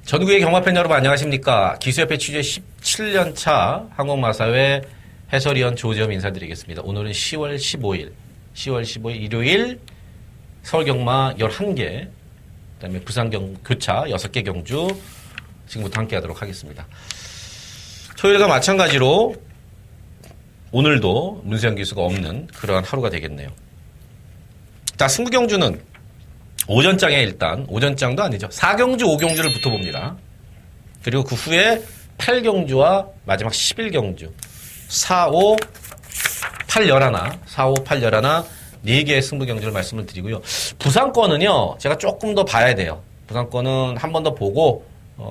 전국의 경마팬 여러분 안녕하십니까. 기수협회 취재 17년차 항공마사회 해설위원 조지엄 인사드리겠습니다. 오늘은 10월 15일 일요일 서울경마 11개, 그 다음에 부산교차 6개 경주 지금부터 함께 하도록 하겠습니다. 토요일과 마찬가지로 오늘도 문세영 기수가 없는 그러한 하루가 되겠네요. 자, 승부경주는 오전장에 일단, 오전장도 아니죠. 4경주, 5경주를 붙어봅니다. 그리고 그 후에 8경주와 마지막 11경주. 4, 5, 8, 11, 4개의 승부경주를 말씀을 드리고요. 부산권은요, 제가 조금 더 봐야 돼요. 부산권은 한 번 더 보고,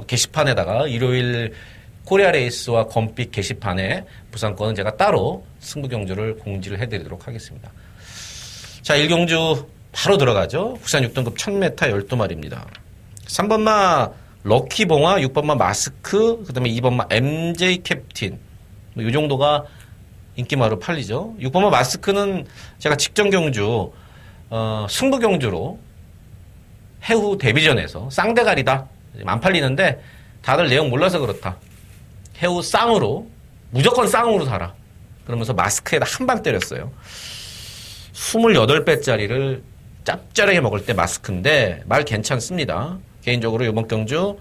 게시판에다가 일요일 코리아 레이스와 검빛 게시판에 부산권은 제가 따로 승부경주를 공지를 해드리도록 하겠습니다. 자, 1경주 바로 들어가죠. 국산 6등급 1000m 12마리입니다. 3번마 럭키봉화, 6번마 마스크, 그 다음에 2번마 MJ 캡틴. 이 정도가 인기마로 팔리죠. 6번마 마스크는 제가 직전 경주, 승부 경주로 해후 데뷔전에서 쌍대가리다. 안 팔리는데 다들 내용 몰라서 그렇다. 해후 쌍으로, 무조건 쌍으로 살아. 그러면서 마스크에다 한 방 때렸어요. 28배짜리를 짭짤하게 먹을 때 마스크인데 말 괜찮습니다. 개인적으로 이번 경주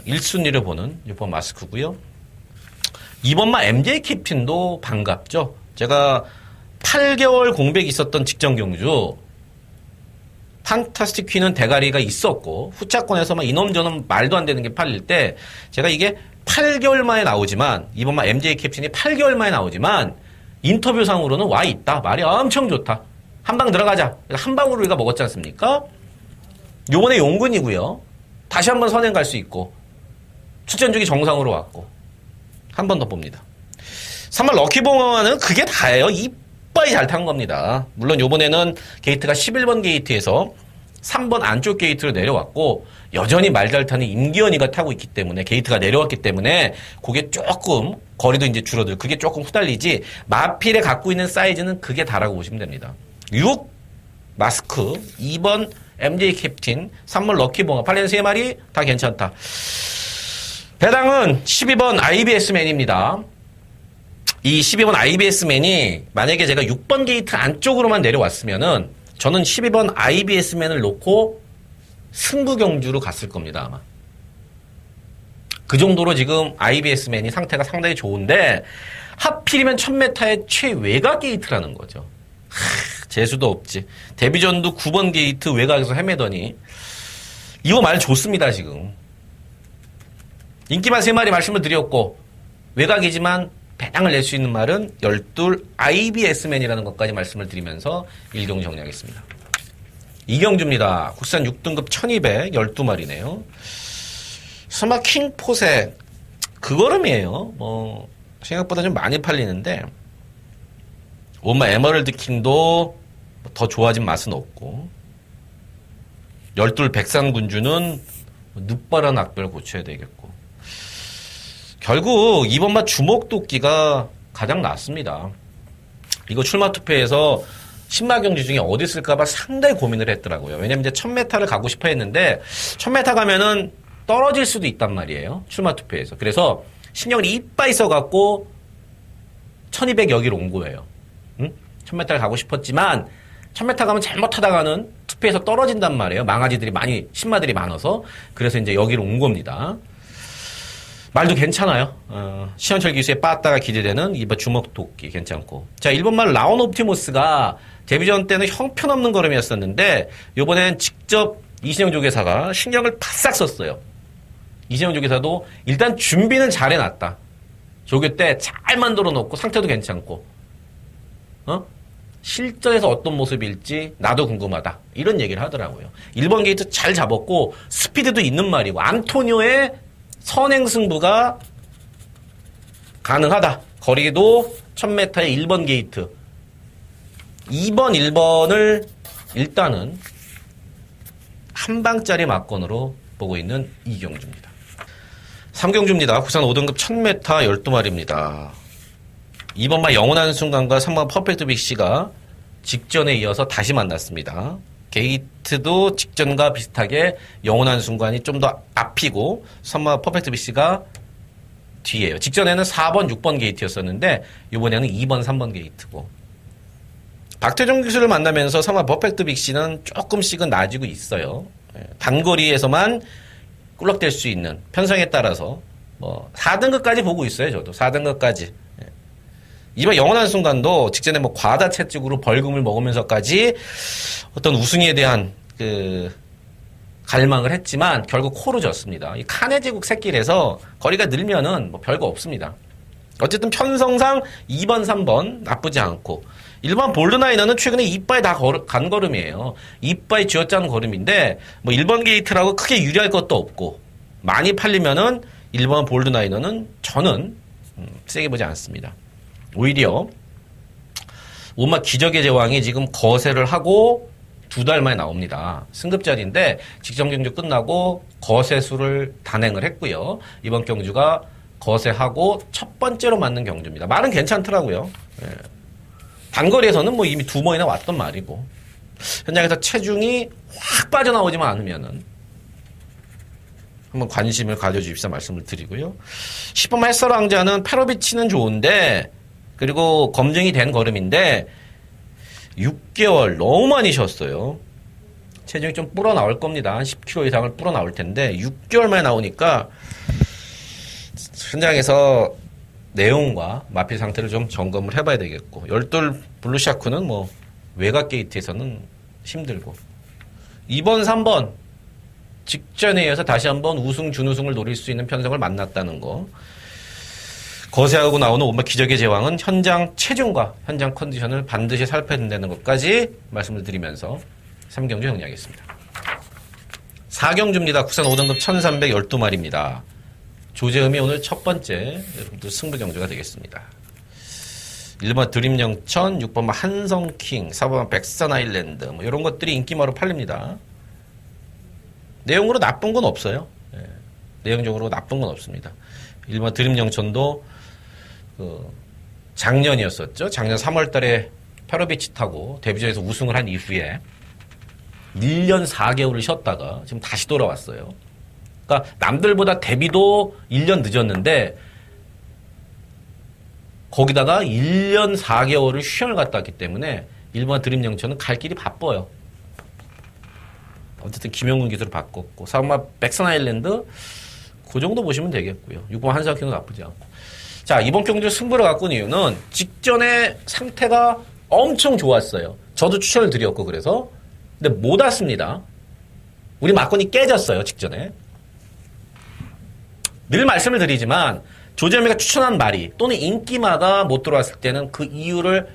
1순위를 보는 6번 마스크고요. 2번마 MJ 캡틴도 반갑죠. 제가 8개월 공백이 있었던 직전 경주 판타스틱 퀸은 대가리가 있었고 후차권에서만 이놈 저놈 말도 안 되는 게 팔릴 때 제가 이게 8개월 만에 나오지만 2번마 MJ 캡틴이 8개월 만에 나오지만 인터뷰상으로는 와 있다. 말이 엄청 좋다. 한 방 들어가자. 한 방으로 우리가 먹었지 않습니까? 요번에 용군이고요. 다시 한번 선행 갈 수 있고 출전주기 정상으로 왔고 한 번 더 봅니다. 3번 럭키봉화는 그게 다예요. 이빠이 잘 탄 겁니다. 물론 요번에는 게이트가 11번 게이트에서 3번 안쪽 게이트로 내려왔고 여전히 말 잘 타는 임기현이가 타고 있기 때문에 게이트가 내려왔기 때문에 그게 조금 거리도 이제 줄어들 그게 조금 후달리지 마필에 갖고 있는 사이즈는 그게 다라고 보시면 됩니다. 6 마스크, 2번 MJ 캡틴, 3번 럭키봉화, 팔린 3마리 다 괜찮다. 배당은 12번 IBS맨입니다. 이 12번 IBS맨이 만약에 제가 6번 게이트 안쪽으로만 내려왔으면은 저는 12번 IBS맨을 놓고 승부경주로 갔을 겁니다, 아마. 그 정도로 지금 IBS맨이 상태가 상당히 좋은데 하필이면 1000m의 최외곽 게이트라는 거죠. 재수도 없지. 데뷔전도 9번 게이트 외곽에서 헤매더니 이거 말 좋습니다, 지금. 인기만 3마리 말씀을 드렸고 외곽이지만 배당을 낼 수 있는 말은 12 IBS맨이라는 것까지 말씀을 드리면서 1경주 정리하겠습니다. 2경주입니다. 국산 6등급 1200 12마리네요. 설마 킹포색 그 걸음이에요. 생각보다 좀 많이 팔리는데 엄마 에머럴드 킹도 더 좋아진 맛은 없고 12 백산군주는 늦바란 악별 고쳐야 되겠고 결국 이번마 주먹도끼가 가장 낫습니다. 이거 출마 투표에서 신마경주 중에 어디 쓸까봐 상당히 고민을 했더라고요. 왜냐면 이제 1000m를 가고 싶어 했는데 1000m 가면은 떨어질 수도 있단 말이에요. 출마 투표에서. 그래서 신경을 이빠이 써갖고 1200 여기로 온 거예요. 1000m를 가고 싶었지만 1000m 가면 잘못하다가는 투표에서 떨어진단 말이에요. 망아지들이 많이 신마들이 많아서. 그래서 이제 여기로 온 겁니다. 말도 괜찮아요. 시현철 기수의 빠따가 기대되는 이번 주먹도끼 괜찮고. 자, 1번말 라온 옵티모스가 데뷔전 때는 형편없는 걸음이었었는데 이번엔 직접 이신영 조계사가 신경을 바싹 썼어요. 이신영 조계사도 일단 준비는 잘 해놨다. 조교 때 잘 만들어 놓고 상태도 괜찮고 실전에서 어떤 모습일지 나도 궁금하다. 이런 얘기를 하더라고요. 1번 게이트 잘 잡았고 스피드도 있는 말이고 안토니오의 선행승부가 가능하다. 거리도 1000m의 1번 게이트. 2번, 1번을 일단은 한 방짜리 막건으로 보고 있는 이경주입니다. 3경주입니다. 부산 5등급 1000m 12마리입니다. 2번마 영원한 순간과 3번 퍼펙트 빅시가 직전에 이어서 다시 만났습니다. 게이트도 직전과 비슷하게 영원한 순간이 좀 더 앞이고 3번 퍼펙트 빅시가 뒤에요. 직전에는 4번, 6번 게이트였었는데 이번에는 2번, 3번 게이트고 박태종 기수를 만나면서 3번 퍼펙트 빅시는 조금씩은 나아지고 있어요. 단거리에서만 꿀럭댈 수 있는 편성에 따라서 뭐 4등급까지 보고 있어요. 저도 4등급까지. 이번 영원한 순간도 직전에 뭐 과다체증으로 벌금을 먹으면서까지 어떤 우승에 대한 그 갈망을 했지만 결국 코로 졌습니다. 이 칸의 제국 새길에서 거리가 늘면은 뭐 별거 없습니다. 어쨌든 편성상 2번, 3번 나쁘지 않고 1번 볼드나이너는 최근에 이빠에 다 간 걸음이에요. 이빠에 쥐어짜는 걸음인데 뭐 1번 게이트라고 크게 유리할 것도 없고 많이 팔리면은 1번 볼드나이너는 저는 세게 보지 않습니다. 오히려 오마 기적의 제왕이 지금 거세를 하고 2달 만에 나옵니다. 승급자리인데 직전 경주 끝나고 거세수를 단행을 했고요. 이번 경주가 거세하고 첫 번째로 맞는 경주입니다. 말은 괜찮더라고요. 예. 단거리에서는 뭐 이미 2번이나 왔던 말이고 현장에서 체중이 확 빠져나오지만 않으면은 한번 관심을 가져주십사 말씀을 드리고요. 10번 햇살 왕자는 페로비치는 좋은데 그리고 검증이 된 걸음인데 6개월 너무 많이 쉬었어요. 체중이 좀 불어 나올 겁니다. 한 10kg 이상을 불어 나올 텐데 6개월 만에 나오니까 현장에서 내용과 마필 상태를 좀 점검을 해봐야 되겠고 열돌 블루샤크는 뭐 외곽 게이트에서는 힘들고 2번, 3번 직전에 이어서 다시 한번 우승, 준우승을 노릴 수 있는 편성을 만났다는 거 거세하고 나오는 오마 기적의 제왕은 현장 체중과 현장 컨디션을 반드시 살펴야 된다는 것까지 말씀을 드리면서 3경주 정리하겠습니다. 4경주입니다. 국산 5등급 1312마리입니다. 조재음이 오늘 첫 번째 여러분들 승부 경주가 되겠습니다. 1번 드림 영천, 6번 한성킹, 4번 백선 아일랜드 뭐 이런 것들이 인기마로 팔립니다. 내용으로 나쁜 건 없어요. 네. 내용적으로 나쁜 건 없습니다. 1번 드림 영천도 작년이었었죠. 작년 3월 달에 페로비치 타고 데뷔전에서 우승을 한 이후에 1년 4개월을 쉬었다가 지금 다시 돌아왔어요. 그러니까 남들보다 데뷔도 1년 늦었는데 거기다가 1년 4개월을 휴양을 갔다 왔기 때문에 1번 드림 영천은 갈 길이 바빠요. 어쨌든 김영근 기술을 바꿨고 4번 백선 아일랜드 그 정도 보시면 되겠고요. 6번 한사키도 나쁘지 않고. 자, 이번 경주 승부를 갖고 온 이유는 직전에 상태가 엄청 좋았어요. 저도 추천을 드렸고 그래서. 근데 못 왔습니다. 우리 막건이 깨졌어요, 직전에. 늘 말씀을 드리지만 조재미가 추천한 말이 또는 인기마가 못 들어왔을 때는 그 이유를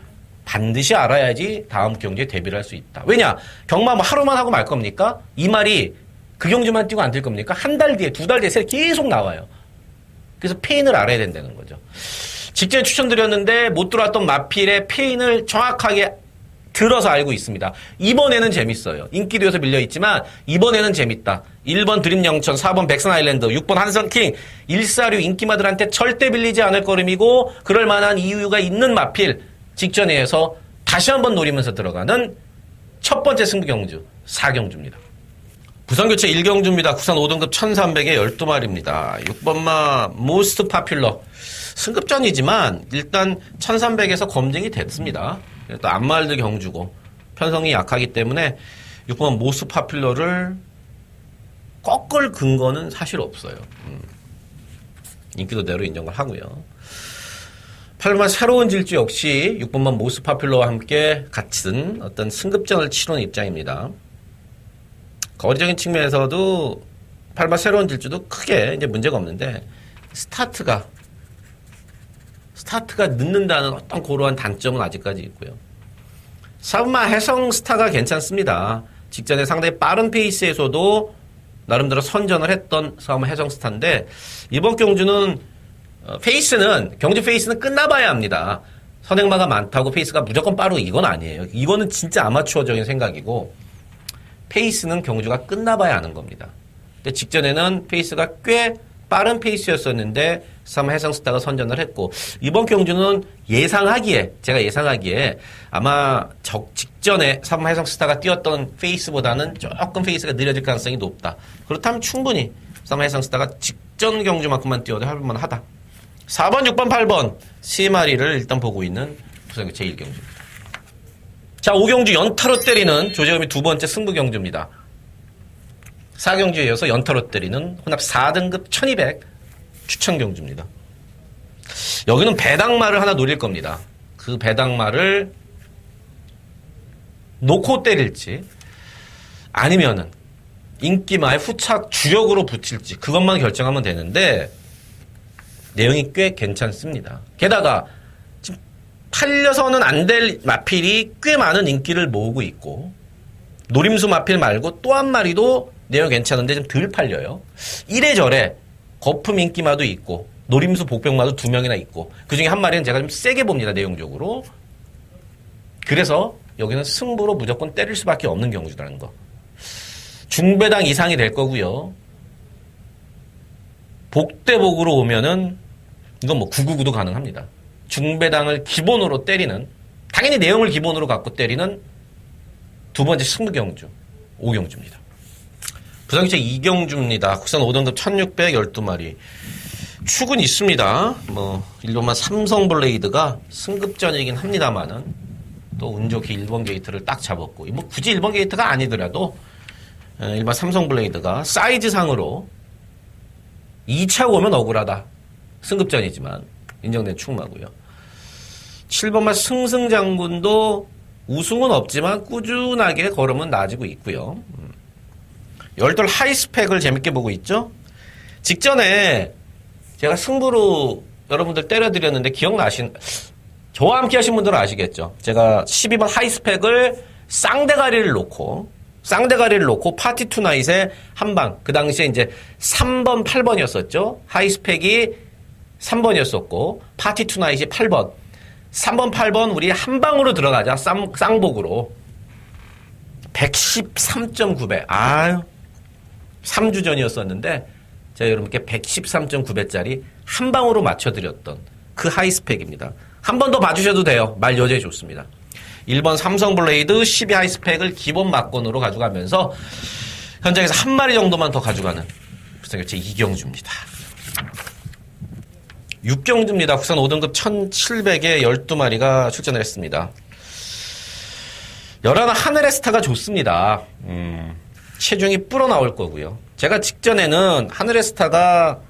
반드시 알아야지 다음 경주에 데뷔를 할 수 있다. 왜냐? 경마 뭐 하루만 하고 말 겁니까? 이 말이 그 경주만 뛰고 안 뛸 겁니까? 한 달 뒤에, 2달 뒤에 계속 나와요. 그래서 페인을 알아야 된다는 거죠. 직전에 추천드렸는데 못 들어왔던 마필의 페인을 정확하게 들어서 알고 있습니다. 이번에는 재밌어요. 인기도에서 밀려있지만 이번에는 재밌다. 1번 드림 영천, 4번 백선 아일랜드, 6번 한성킹, 1사류 인기마들한테 절대 밀리지 않을 걸음이고 그럴 만한 이유가 있는 마필 직전에 해서 다시 한번 노리면서 들어가는 첫 번째 승부 경주 4경주입니다. 부산교체 1경주입니다. 국산 5등급 1300에 12마리입니다. 6번마 모스트 파퓰러 승급전이지만 일단 1300에서 검증이 됐습니다. 또 안마을드 경주고 편성이 약하기 때문에 6번 모스트 파퓰러를 꺾을 근거는 사실 없어요. 인기도대로 인정을 하고요. 8번 새로운 질주 역시 6번만 모스트 파퓰러와 함께 같은 어떤 승급전을 치르는 입장입니다. 거리적인 측면에서도 8번 새로운 질주도 크게 이제 문제가 없는데 스타트가 늦는다는 어떤 고러한 단점은 아직까지 있고요. 4번만 해성스타가 괜찮습니다. 직전에 상당히 빠른 페이스에서도 나름대로 선전을 했던 4번만 해성스타인데 이번 경주는 경주 페이스는 끝나봐야 합니다. 선행마가 많다고 페이스가 무조건 빠르고 이건 아니에요. 이거는 진짜 아마추어적인 생각이고 페이스는 경주가 끝나봐야 아는 겁니다. 근데 직전에는 페이스가 꽤 빠른 페이스였었는데 삼 해성스타가 선전을 했고 이번 경주는 제가 예상하기에 아마 직전에 삼 해성스타가 뛰었던 페이스보다는 조금 페이스가 느려질 가능성이 높다. 그렇다면 충분히 삼 해성스타가 직전 경주만큼만 뛰어도 할만하다. 4번, 6번, 8번 3마리를 일단 보고 있는 부산 제1경주입니다. 자, 5경주 연타로 때리는 조재범이 두 번째 승부 경주입니다. 4경주에 이어서 연타로 때리는 혼합 4등급 1200 추천 경주입니다. 여기는 배당마를 하나 노릴 겁니다. 그 배당마를 놓고 때릴지 아니면은 인기마의 후착 주력으로 붙일지 그것만 결정하면 되는데 내용이 꽤 괜찮습니다. 게다가 지금 팔려서는 안 될 마필이 꽤 많은 인기를 모으고 있고 노림수 마필 말고 또 한 마리도 내용 괜찮은데 좀 덜 팔려요. 이래저래 거품 인기마도 있고 노림수 복병마도 2명이나 있고 그중에 한 마리는 제가 좀 세게 봅니다. 내용적으로. 그래서 여기는 승부로 무조건 때릴 수밖에 없는 경주라는 거. 중배당 이상이 될 거고요. 복대복으로 오면은 이건 뭐 999도 가능합니다. 중배당을 기본으로 때리는 당연히 내용을 기본으로 갖고 때리는 두 번째 승부경주 5경주입니다. 부산기차 2경주입니다. 국산 5등급 1612마리. 축은 있습니다. 뭐 일본만 삼성블레이드가 승급전이긴 합니다만은 또 운 좋게 1번 게이트를 딱 잡았고 뭐 굳이 1번 게이트가 아니더라도 일반 삼성블레이드가 사이즈상으로 2차 오면 억울하다. 승급전이지만 인정된 축마고요. 7번만 승승장군도 우승은 없지만 꾸준하게 걸음은 나아지고 있고요. 열돌 하이스펙을 재밌게 보고 있죠. 직전에 제가 승부로 여러분들 때려드렸는데 저와 함께 하신 분들은 아시겠죠. 제가 12번 하이스펙을 쌍대가리를 놓고 파티 투나잇에 한방 그 당시에 이제 3번 8번이었었죠. 하이스펙이 3번이었었고 파티 투나잇이 8번 3번 8번 우리 한방으로 들어가자. 쌍복으로 113.9배 3주 전이었었는데 제가 여러분께 113.9배짜리 한방으로 맞춰드렸던 그 하이스펙입니다. 한 번 더 봐주셔도 돼요. 말 여전히 좋습니다. 1번 삼성블레이드 12 하이스펙을 기본 막건으로 가져가면서 현장에서 한 마리 정도만 더 가져가는 부산교체 2경주입니다. 6경주입니다. 국산 5등급 1700에 12마리가 출전을 했습니다. 11 하늘의 스타가 좋습니다. 체중이 불어 나올 거고요. 제가 직전에는 하늘의 스타가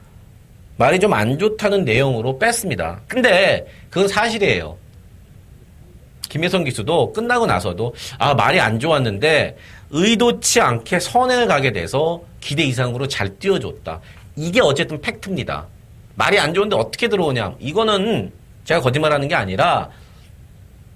말이 좀 안 좋다는 내용으로 뺐습니다. 근데 그건 사실이에요. 김혜성 기수도 끝나고 나서도 말이 안 좋았는데 의도치 않게 선행을 가게 돼서 기대 이상으로 잘 뛰어줬다. 이게 어쨌든 팩트입니다. 말이 안 좋은데 어떻게 들어오냐. 이거는 제가 거짓말하는 게 아니라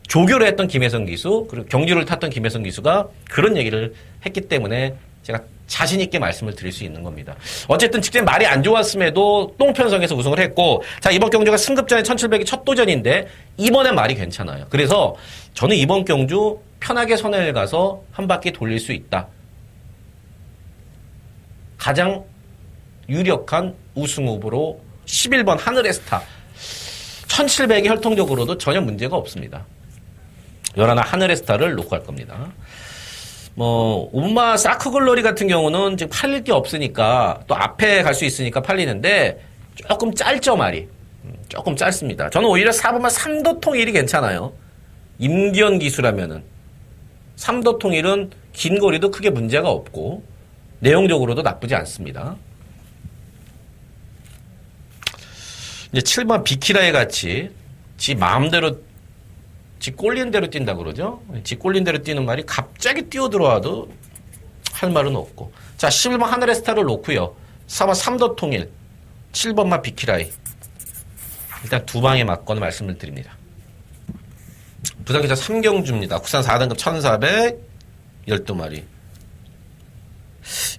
조교를 했던 김혜성 기수 그리고 경주를 탔던 김혜성 기수가 그런 얘기를 했기 때문에 제가 자신 있게 말씀을 드릴 수 있는 겁니다. 어쨌든 직전 말이 안 좋았음에도 똥편성에서 우승을 했고 자 이번 경주가 승급전에 1700이 첫 도전인데 이번엔 말이 괜찮아요. 그래서 저는 이번 경주 편하게 선행을 가서 한 바퀴 돌릴 수 있다. 가장 유력한 우승 후보로 11번 하늘의 스타 1700이 혈통적으로도 전혀 문제가 없습니다. 11 하늘의 스타를 놓고 갈 겁니다. 엄마 사크글로리 같은 경우는 지금 팔릴 게 없으니까 또 앞에 갈 수 있으니까 팔리는데 조금 짧죠 말이. 조금 짧습니다. 저는 오히려 4번만 3도 통일이 괜찮아요. 임기현 기수라면은 3도 통일은 긴 거리도 크게 문제가 없고 내용적으로도 나쁘지 않습니다. 이제 7번 비키라에 같이 지 마음대로 지 꼴린 대로 뛴다 그러죠. 지 꼴린 대로 뛰는 말이 갑자기 뛰어들어와도 할 말은 없고. 자 11번 하늘의 스타를 놓고요. 4번 3도 통일 7번만 비키라이 일단 두 방에 맞거나 말씀을 드립니다. 부산기차 3경주입니다. 국산 4등급 1400 12마리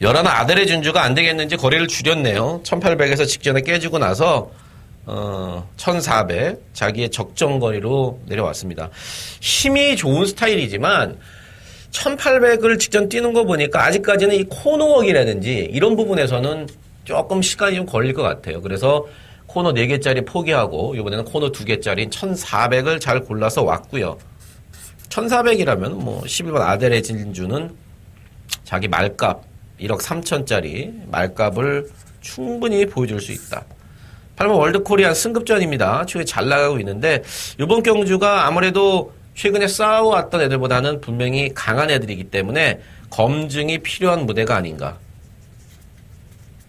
11 아델의 준주가 안 되겠는지 거리를 줄였네요. 1800에서 직전에 깨지고 나서 1400 자기의 적정거리로 내려왔습니다. 힘이 좋은 스타일이지만 1800을 직전 뛰는 거 보니까 아직까지는 이 코너웍이라든지 이런 부분에서는 조금 시간이 좀 걸릴 것 같아요. 그래서 코너 4개짜리 포기하고 이번에는 코너 2개짜리 1400을 잘 골라서 왔고요. 1400이라면 뭐 11번 아델의 진주는 자기 말값 1억 3천짜리 말값을 충분히 보여줄 수 있다. 8번 월드코리안 승급전입니다. 최근에 잘 나가고 있는데 이번 경주가 아무래도 최근에 싸워왔던 애들보다는 분명히 강한 애들이기 때문에 검증이 필요한 무대가 아닌가.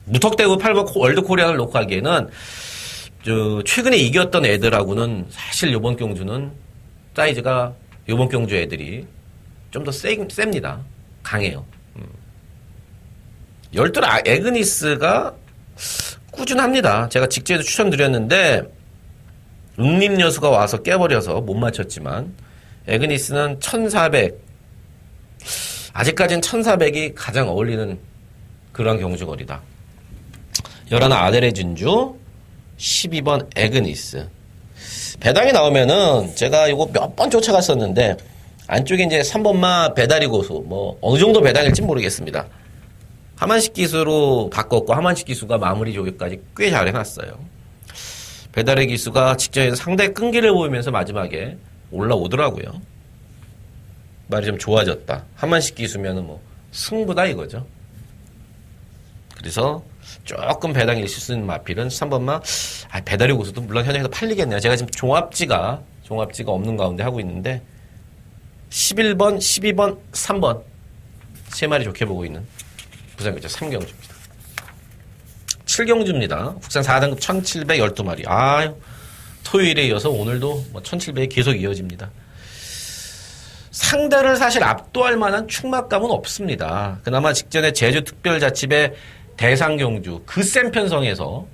무턱대고 8번 월드코리안을 놓고 하기에는 최근에 이겼던 애들하고는 사실 이번 경주는 사이즈가 이번 경주 애들이 좀 더 셉니다. 강해요. 12 에그니스가 꾸준합니다. 제가 직전에도 추천드렸는데 응립여수가 와서 깨버려서 못 맞췄지만 에그니스는 1400 아직까지는 1400이 가장 어울리는 그런 경주거리다. 11 아델의 진주 12번 에그니스 배당이 나오면은 제가 이거 몇 번 쫓아갔었는데 안쪽에 이제 3번마 배다리 고수 뭐 어느 정도 배당일지 모르겠습니다. 하만식 기수로 바꿨고 하만식 기수가 마무리 조교까지 꽤 잘 해놨어요. 배달의 기수가 직전에서 상당히 끈기를 보이면서 마지막에 올라오더라고요. 말이 좀 좋아졌다. 하만식 기수면은 뭐 승부다 이거죠. 그래서 조금 배당이 있을 수 있는 마필은 3번마 배달의 고수도 물론 현장에서 팔리겠네요. 제가 지금 종합지가 없는 가운데 하고 있는데 11번, 12번, 3번 3마리 좋게 보고 있는 부산교체 3경주입니다. 7경주입니다. 국산 4등급 1712마리. 토요일에 이어서 오늘도 1700이 계속 이어집니다. 상대를 사실 압도할 만한 충막감은 없습니다. 그나마 직전에 제주특별자치배 대상경주 그 센 편성에서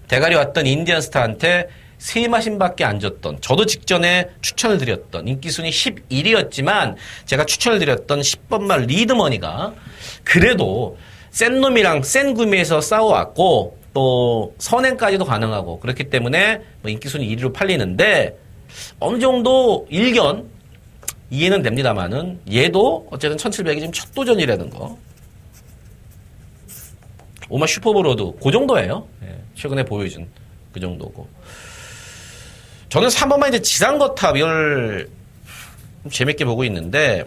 대가리 왔던 인디언스타한테 3마신밖에 안 줬던 저도 직전에 추천을 드렸던 인기순위 11위였지만 제가 추천을 드렸던 10번말 리드머니가 그래도 센 놈이랑 센 구미에서 싸워왔고 또 선행까지도 가능하고 그렇기 때문에 인기순위 1위로 팔리는데 어느 정도 일견 이해는 됩니다만은 얘도 어쨌든 1700이 지금 첫 도전이라는 거 오마 슈퍼브로드 그 정도예요. 최근에 보여준 그 정도고 저는 3번만 이제 지상거탑을 재밌게 보고 있는데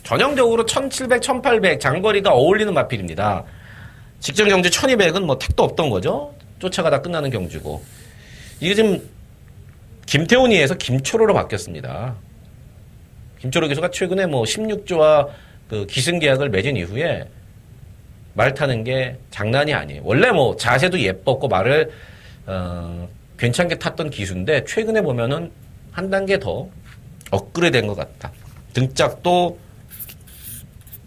전형적으로 1700, 1800 장거리가 어울리는 마필입니다. 직전 경주 1200은 뭐 택도 없던 거죠. 쫓아가다 끝나는 경주고 이게 지금 김태훈이에서 김초로로 바뀌었습니다. 김초로 기수가 최근에 뭐 16조와 그 기승계약을 맺은 이후에 말 타는 게 장난이 아니에요. 원래 뭐 자세도 예뻤고 말을 괜찮게 탔던 기수인데 최근에 보면은 한 단계 더 업그레이드 된 것 같다. 등짝도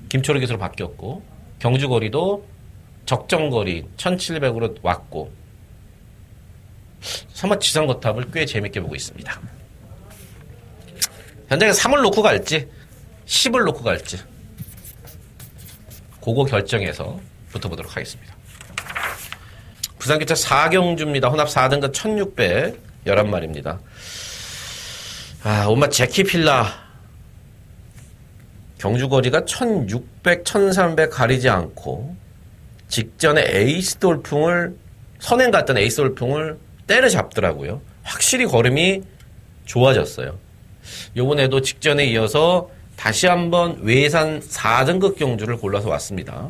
김초로 기수로 바뀌었고 경주거리도 적정거리 1700으로 왔고 삼화 지상거탑을 꽤 재밌게 보고 있습니다. 현장에 3을 놓고 갈지 10을 놓고 갈지 그거 결정해서 붙어보도록 하겠습니다. 부산기차 4경주입니다. 혼합 4등급 1600 11마리입니다. 엄마 제키필라 경주거리가 1600, 1300 가리지 않고 직전에 에이스 돌풍을 선행 갔던 에이스 돌풍을 때려잡더라고요. 확실히 걸음이 좋아졌어요. 요번에도 직전에 이어서 다시 한번 외산 4등급 경주를 골라서 왔습니다.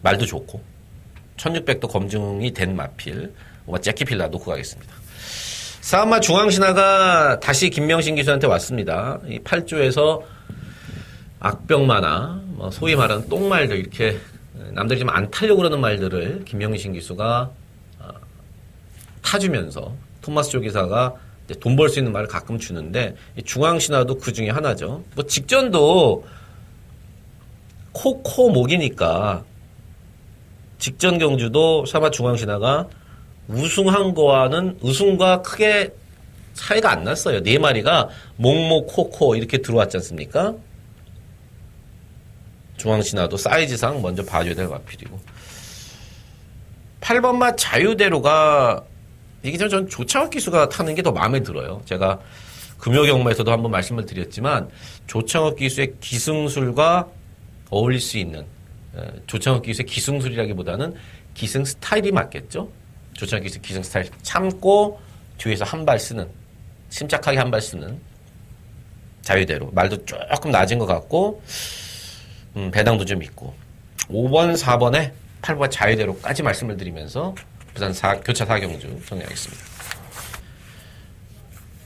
말도 좋고 1600도 검증이 된 마필 제키필라 놓고 가겠습니다. 사마 중앙신화가 다시 김명신 기수한테 왔습니다. 이 8조에서 악병만화 소위 말하는 똥말들 이렇게 남들이 좀 안 타려고 그러는 말들을 김명신 기수가 타주면서 토마스 조기사가 돈 벌 수 있는 말을 가끔 주는데 중앙신화도 그 중에 하나죠. 뭐 직전도 코목이니까 직전 경주도 사마 중앙신화가 우승한 거와는 우승과 크게 차이가 안 났어요. 4마리가 목목 코코 이렇게 들어왔지 않습니까? 중앙신화도 사이즈상 먼저 봐줘야 될 마필이고 8번마 자유대로가 이게 전 조창욱 기수가 타는 게 더 마음에 들어요. 제가 금요경마에서도 한번 말씀을 드렸지만 조창욱 기수의 기승술과 어울릴 수 있는 조창욱 기수의 기승술이라기보다는 기승 스타일이 맞겠죠. 조창욱 기수의 기승 스타일 참고 뒤에서 한 발 쓰는 침착하게 한 발 쓰는 자유대로 말도 조금 낮은 것 같고 배당도 좀 있고 5번 4번에 8번 자유대로까지 말씀을 드리면서 부산 교차 4경주 정리하겠습니다.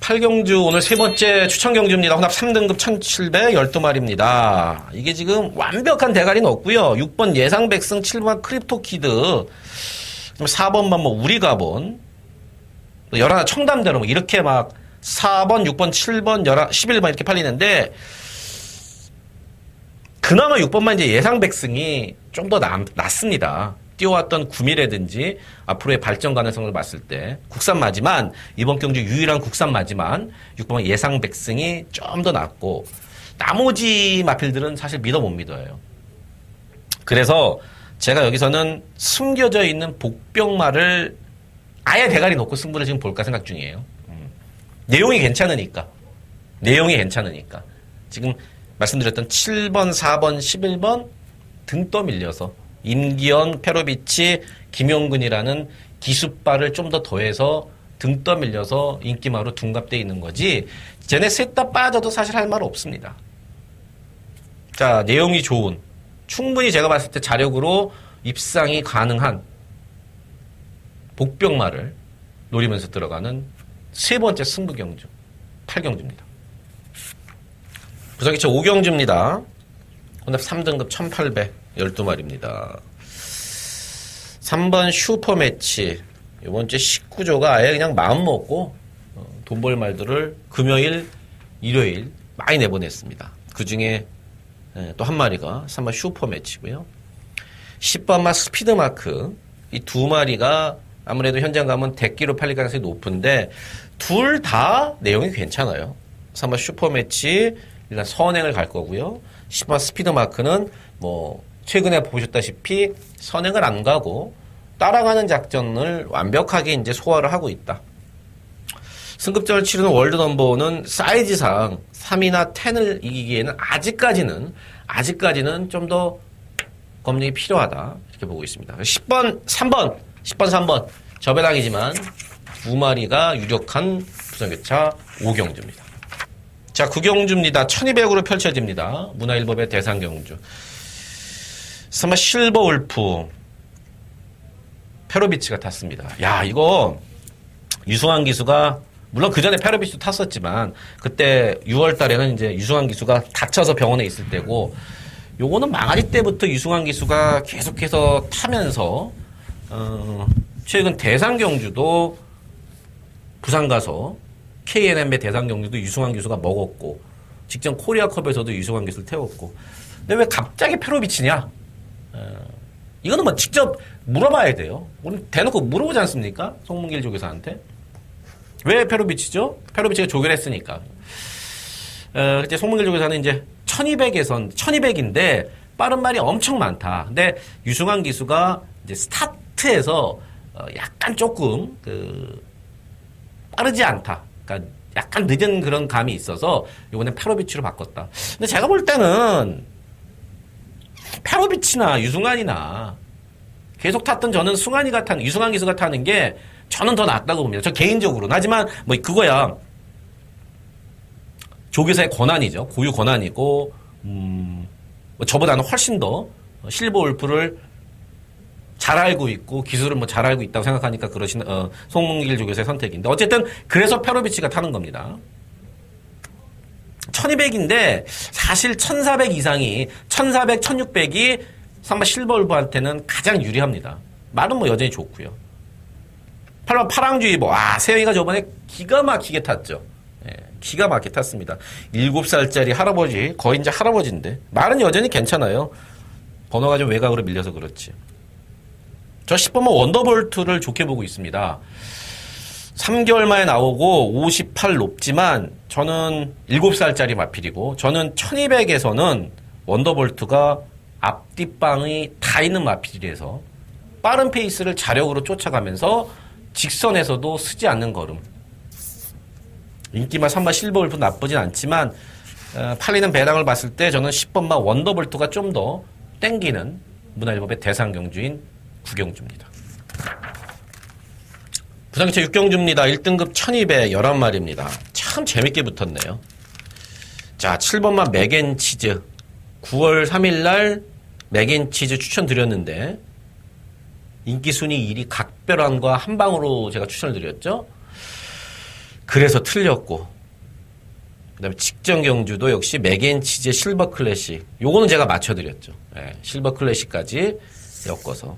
8경주 오늘 세 번째 추천경주입니다. 혼합 3등급 1712마리입니다. 이게 지금 완벽한 대가리는 없고요. 6번 예상백승, 7번 크립토키드, 4번만 뭐 우리가본, 11 청담대로 뭐 이렇게 막 4번, 6번, 7번, 11번 이렇게 팔리는데 그나마 6번만 이제 예상백승이 좀 더 낫습니다. 뛰어왔던 구미라든지 앞으로의 발전 가능성을 봤을 때 국산마지만 이번 경주 유일한 국산마지만 6번 예상백승이 좀 더 낫고 나머지 마필들은 사실 믿어 못 믿어요. 그래서 제가 여기서는 숨겨져 있는 복병마를 아예 대가리 놓고 승부를 지금 볼까 생각 중이에요. 내용이 괜찮으니까. 지금 말씀드렸던 7번, 4번, 11번 등 떠밀려서 임기현, 페로비치, 김용근이라는 기수발을 좀 더 더해서 등 떠밀려서 인기마로 둔갑되어 있는 거지 쟤네 셋 다 빠져도 사실 할 말 없습니다. 자, 내용이 좋은 충분히 제가 봤을 때 자력으로 입상이 가능한 복병마를 노리면서 들어가는 세 번째 승부경주 8경주입니다. 부산기차 5경주입니다. 혼합 3등급 1812마리입니다. 3번 슈퍼매치 이번 주 19조가 아예 그냥 마음 먹고 돈 벌 말들을 금요일, 일요일 많이 내보냈습니다. 그 중에 또 한 마리가 3번 슈퍼매치고요. 10번마 스피드마크 이 두 마리가 아무래도 현장 가면 대기로 팔릴 가능성이 높은데 둘 다 내용이 괜찮아요. 3번 슈퍼매치 일단 선행을 갈 거고요. 10번 스피드마크는 뭐 최근에 보셨다시피 선행을 안 가고 따라가는 작전을 완벽하게 이제 소화를 하고 있다. 승급전을 치르는 월드 넘버원은 사이즈상 3이나 10을 이기기에는 아직까지는 좀 더 검증이 필요하다. 이렇게 보고 있습니다. 10번, 3번. 저배당이지만 두 마리가 유력한 부산교차 5경주입니다. 자, 9경주입니다. 1200으로 펼쳐집니다. 문화일법의 대상경주. 3번 실버 울프. 페로비치가 탔습니다. 야, 이거 유승환 기수가 물론 그 전에 페로비치도 탔었지만 그때 6월 달에는 이제 유승환 기수가 다쳐서 병원에 있을 때고 요거는 망아지 때부터 유승환 기수가 계속해서 타면서 최근 대상경주도 부산 가서 KNM의 대상경주도 유승환 기수가 먹었고 직전 코리아컵에서도 유승환 기수를 태웠고 근데 왜 갑자기 페로비치냐? 이거는 뭐 직접 물어봐야 돼요. 우리 대놓고 물어보지 않습니까? 송문길 조교사한테. 왜 페로비치죠? 페로비치가 조결했으니까. 그때 송문길 조교사는 이제 1200인데 빠른 말이 엄청 많다. 근데 유승환 기수가 이제 스타트에서 약간 조금 빠르지 않다. 그러니까 약간 늦은 그런 감이 있어서 이번엔 페로비치로 바꿨다. 근데 제가 볼 때는 페로비치나 유승환이나 계속 탔던 저는 유승환 기수가 타는 게 저는 더 낫다고 봅니다. 저 개인적으로는. 하지만 뭐 그거야 조교사의 권한이죠. 고유 권한이고 뭐 저보다는 훨씬 더 실버 울프를 잘 알고 있고 기술을 뭐 잘 알고 있다고 생각하니까 그러신 송문길 조교사의 선택인데 어쨌든 그래서 페로비치가 타는 겁니다. 1200인데 사실 1400 이상이 1400, 1600이 상마 실버 울프한테는 가장 유리합니다. 말은 뭐 여전히 좋고요. 8번 파랑주의보. 세영이가 저번에 기가 막히게 탔죠. 기가 막히게 탔습니다. 7살짜리 할아버지, 거의 이제 할아버지인데 말은 여전히 괜찮아요. 번호가 좀 외곽으로 밀려서 그렇지. 저 10번만 원더볼트를 좋게 보고 있습니다. 3개월 만에 나오고 58 높지만 저는 7살짜리 마필이고 저는 1200에서는 원더볼트가 앞뒷방이 다 있는 마필이라서 빠른 페이스를 자력으로 쫓아가면서 직선에서도 쓰지 않는 걸음. 인기마 3번 실버울프 나쁘진 않지만 팔리는 배당을 봤을 때 저는 10번마 원더볼트가 좀 더 땡기는 문화일법의 대상 경주인 구경주입니다. 부산기차 6경주입니다. 1등급 1200 11마리입니다. 참 재밌게 붙었네요. 자, 7번마 맥앤치즈 9월 3일날 맥앤치즈 추천드렸는데 인기 순위 1위 각별함과 한방으로 제가 추천을 드렸죠. 그래서 틀렸고 그 다음에 직전 경주도 역시 맥앤치즈 실버 클래식 요거는 제가 맞춰드렸죠. 네, 실버 클래식까지 엮어서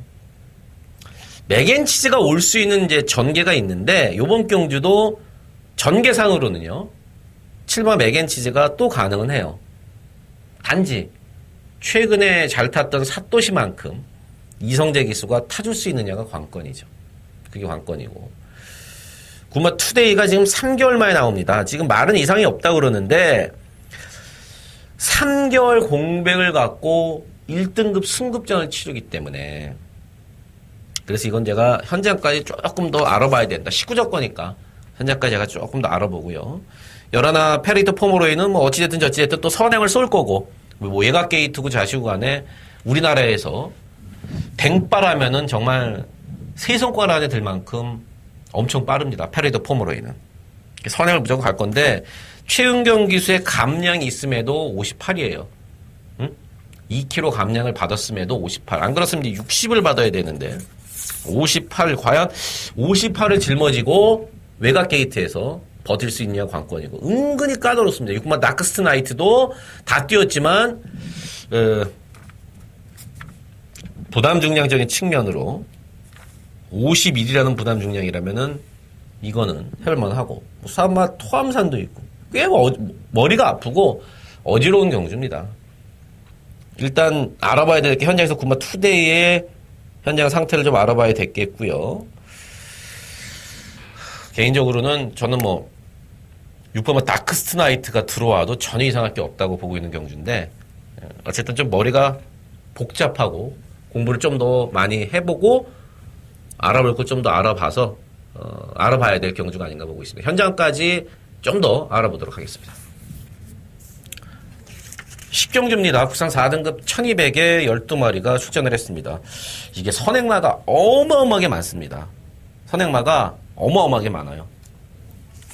맥앤치즈가 올 수 있는 이제 전개가 있는데 요번 경주도 전개상으로는요 7번 맥앤치즈가 또 가능은 해요. 단지 최근에 잘 탔던 사또시만큼 이성재 기수가 타줄 수 있느냐가 관건이죠. 그게 관건이고 9번 투데이가 지금 3개월 만에 나옵니다. 지금 말은 이상이 없다고 그러는데 3개월 공백을 갖고 1등급 승급전을 치르기 때문에 그래서 이건 제가 현장까지 조금 더 알아봐야 된다. 19적 거니까 현장까지 제가 조금 더 알아보고요. 열하나 페리터 포모로이는 뭐 어찌됐든 저찌됐든 또 선행을 쏠 거고 뭐 예각 게이트고 자시고 간에 우리나라에서 댕빠라면은 정말 세 손가락 안에 들 만큼 엄청 빠릅니다. 페리터 포모로이는. 선행을 무조건 갈 건데 최은경 기수의 감량이 있음에도 58이에요. 응? 2kg 감량을 받았음에도 58. 안 그렇으면 이제 60을 받아야 되는데 58 과연 58을 짊어지고 외곽 게이트에서 버틸 수 있냐 관건이고 은근히 까다롭습니다. 6번 다크스트 나이트도 다 뛰었지만 부담 중량적인 측면으로 51이라는 부담 중량이라면은 이거는 해볼만하고 사마 토암산도 있고 꽤 머리가 아프고 어지러운 경주입니다. 일단 알아봐야 될 게 현장에서 9번 투데이의 현장 상태를 좀 알아봐야 되겠고요. 개인적으로는 저는 뭐 6번은 다크스트 나이트가 들어와도 전혀 이상할 게 없다고 보고 있는 경주인데 어쨌든 좀 머리가 복잡하고 공부를 좀 더 많이 해보고 알아볼 거 좀 더 알아봐서 알아봐야 될 경주가 아닌가 보고 있습니다. 현장까지 좀 더 알아보도록 하겠습니다. 10경주입니다. 국산 4등급 1200에 12마리가 출전을 했습니다. 이게 선행마가 어마어마하게 많습니다. 선행마가 어마어마하게 많아요.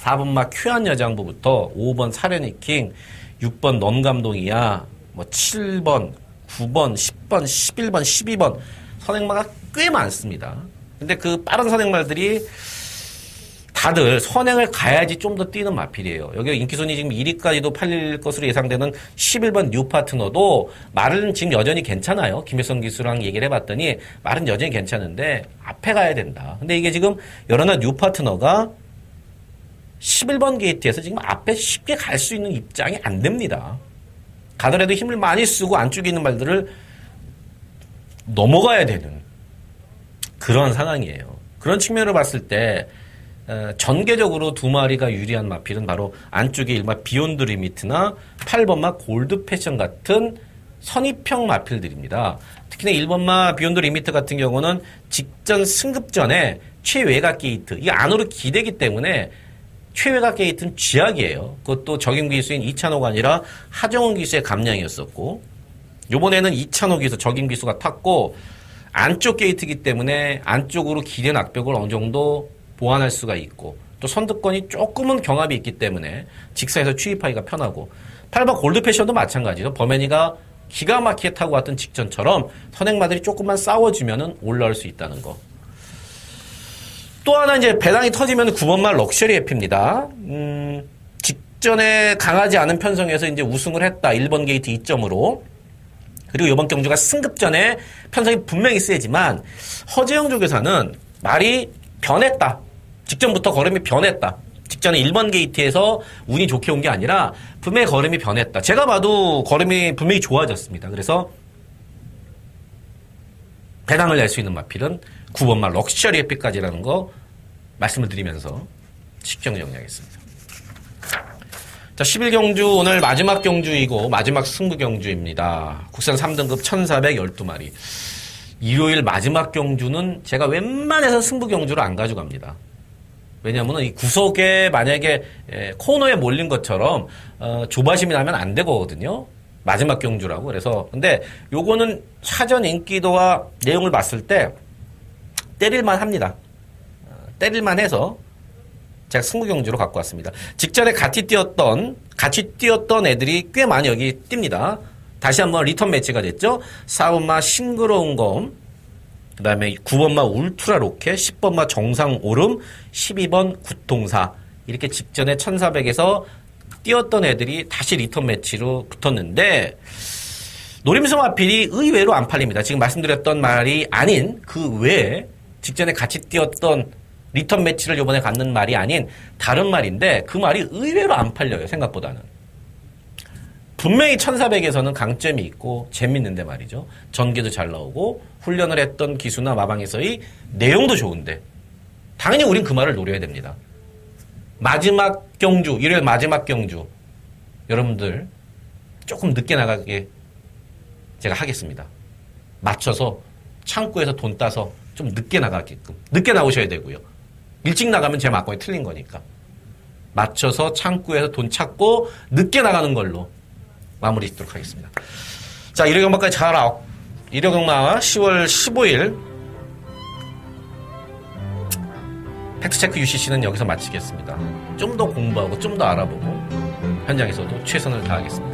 4번마 큐안 여장부부터 5번 사려니킹, 6번 넌감동이야, 뭐 7번, 9번, 10번, 11번, 12번 선행마가 꽤 많습니다. 근데 그 빠른 선행말들이 다들 선행을 가야지 좀 더 뛰는 마필이에요. 여기 인기순위 지금 1위까지도 팔릴 것으로 예상되는 11번 뉴파트너도 말은 지금 여전히 괜찮아요. 김혜성 기수랑 얘기를 해봤더니 말은 여전히 괜찮은데 앞에 가야 된다. 근데 이게 지금 여러나 뉴파트너가 11번 게이트에서 지금 앞에 쉽게 갈 수 있는 입장이 안 됩니다. 가더라도 힘을 많이 쓰고 안쪽에 있는 말들을 넘어가야 되는 그런 상황이에요. 그런 측면으로 봤을 때 전개적으로 두 마리가 유리한 마필은 바로 안쪽에 일마 비욘드 리미트나 8번마 골드 패션 같은 선입형 마필들입니다. 특히나 1번마 비욘드 리미트 같은 경우는 직전 승급전에 최외곽 게이트, 이 안으로 기대기 때문에 최외곽 게이트는 쥐약이에요. 그것도 적임 기수인 이찬호가 아니라 하정훈 기수의 감량이었었고, 요번에는 이찬호 기수, 적임 기수가 탔고, 안쪽 게이트이기 때문에 안쪽으로 기댄 악벽을 어느 정도 보완할 수가 있고, 또 선두권이 조금은 경합이 있기 때문에 직사에서 추입하기가 편하고, 8번 골드 패션도 마찬가지죠. 버메니가 기가 막히게 타고 왔던 직전처럼 선행마들이 조금만 싸워주면은 올라올 수 있다는 거. 또 하나 이제 배당이 터지면 9번말 럭셔리 해피입니다. 직전에 강하지 않은 편성에서 이제 우승을 했다. 1번 게이트 2점으로. 그리고 이번 경주가 승급전에 편성이 분명히 세지만 허재영 쪽에서는 말이 변했다. 직전부터 걸음이 변했다. 직전에 1번 게이트에서 운이 좋게 온 게 아니라 분명히 걸음이 변했다. 제가 봐도 걸음이 분명히 좋아졌습니다. 그래서 배당을 낼 수 있는 마필은 9번말 럭셔리 해피까지라는 거 말씀을 드리면서 식정 정리하겠습니다. 자, 11경주 오늘 마지막 경주이고 마지막 승부 경주입니다. 국산 3등급 1412마리. 일요일 마지막 경주는 제가 웬만해서 승부 경주를 안 가져갑니다. 왜냐하면 이 구석에 만약에 코너에 몰린 것처럼 조바심이 나면 안 되거든요. 마지막 경주라고. 그래서 근데 요거는 사전 인기도와 내용을 봤을 때 때릴만 합니다. 때릴만 해서 제가 승부 경주로 갖고 왔습니다. 직전에 같이 뛰었던 애들이 꽤 많이 여기 뜁니다. 다시 한번 리턴 매치가 됐죠. 4번마 싱그러운 검, 그 다음에 9번마 울트라 로켓, 10번마 정상 오름, 12번 굿동사. 이렇게 직전에 1400에서 뛰었던 애들이 다시 리턴 매치로 붙었는데, 노림수 마필이 의외로 안 팔립니다. 지금 말씀드렸던 말이 아닌 그 외에 직전에 같이 뛰었던 리턴 매치를 이번에 갖는 말이 아닌 다른 말인데 그 말이 의외로 안 팔려요. 생각보다는. 분명히 1400에서는 강점이 있고 재밌는데 말이죠. 전개도 잘 나오고 훈련을 했던 기수나 마방에서의 내용도 좋은데 당연히 우린 그 말을 노려야 됩니다. 마지막 경주, 일요일 마지막 경주 여러분들 조금 늦게 나가게 제가 하겠습니다. 맞춰서 창구에서 돈 따서 좀 늦게 나가게끔. 늦게 나오셔야 되고요. 일찍 나가면 제 막공이 틀린 거니까. 맞춰서 창구에서 돈 찾고 늦게 나가는 걸로 마무리 짓도록 하겠습니다. 자, 1회 경마까지 잘 아웃. 1회 경마 10월 15일 팩트체크 UCC는 여기서 마치겠습니다. 좀 더 공부하고 좀 더 알아보고 현장에서도 최선을 다하겠습니다.